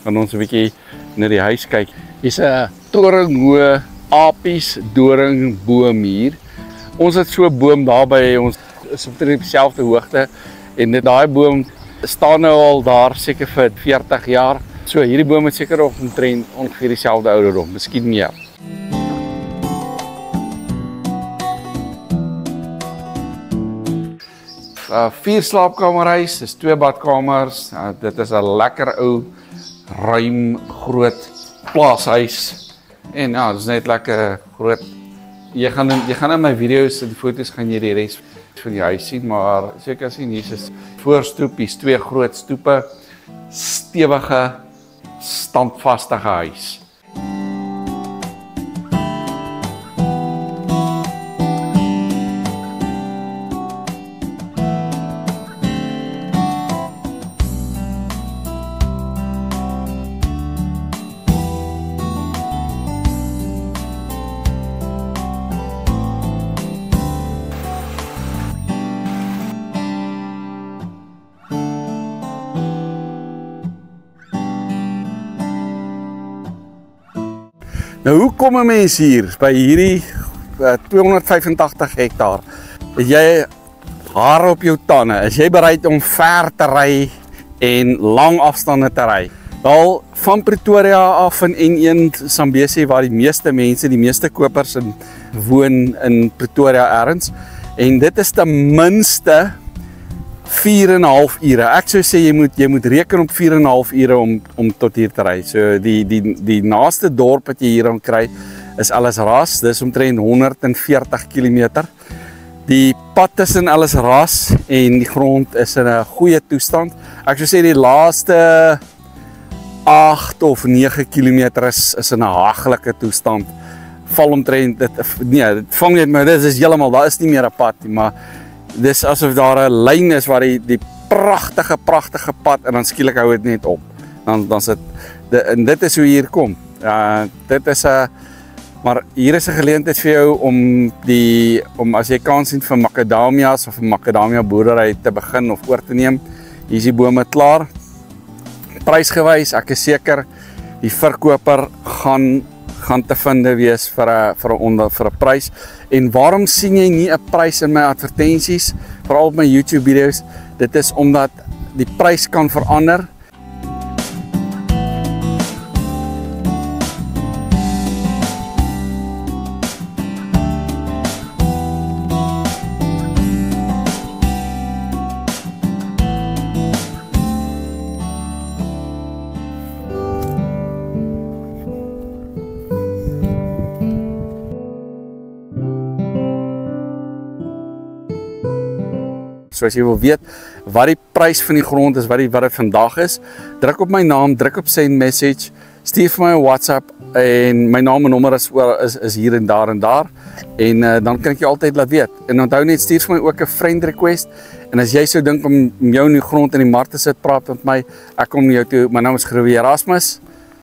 gaan ons 'n bietjie na die huis kyk. Hier's 'n toringhoë apies doringboom hier. Ons het so 'n boom daar by ons, is op dieselfde hoogte en daai boom staan nou al daar seker vir 40 jaar. So hierdie boom het seker omtrent ongeveer dieselfde ouderdom, miskien meer. Vier slaapkamerhuis, dis 2 badkamers. Dit is 'n lekker ou, ruim, groot plaashuis. En ja, dit is net lekker groot. Jy gaan in my video's en foto's gaan jy die res van die huis sien, maar seker sien hier is voorstoep, hier's 2 groot stoepe, stewige, standvaste huis. Nou hoe kom 'n mens hier by hierdie 285 hektaar? Is jy hare op jou tande? Is jy bereid om ver te ry en lang afstande te ry? Wel, van Pretoria af in N1 Zambesi waar die meeste mense, die meeste kopers woon in Pretoria ergens. En dit is ten minste 4,5 ure. Ek sou sê jy moet reken op 4,5 ure om tot hier te ry. So die naaste dorp wat jy hier aan kry is Ellisras. Dis omtrent 140 km. Die pad tussen Ellisras en die grond is in 'n goeie toestand. Ek sou sê die laaste 8 of 9 km is in 'n haglike toestand. Val omtrent dit vang net maar dit is heeltemal, daar is nie meer 'n pad nie, maar dis asof daar 'n lyn is waar die pragtige pad en dan skielik hou dit net op. Dan sit en dit is hoe hier kom. Dit is maar hier is 'n geleentheid vir jou om as jy kans sien vir macadamias of 'n macadamia boerdery te begin of oor te neem. Hier is die bome klaar. Prysgewys, ek is seker die verkoper gaan te vinde wees vir 'n prys. En waarom sien jy nie 'n prys in my advertensies, veral op my YouTube video's? Dit is omdat die prys kan verander. So as jy wil weet wat die prys van die grond is, wat dit vandag is, druk op my naam, druk op send message, stuur vir my 'n WhatsApp en my naam en nommer is hier en daar en dan kan ek jou altyd laat weet. En onthou net, stuur vir my ook 'n friend request en as jy sou dink om jou in die grond in die mark te sit, praat met my, ek kom jou toe. My naam is Groewe Erasmus.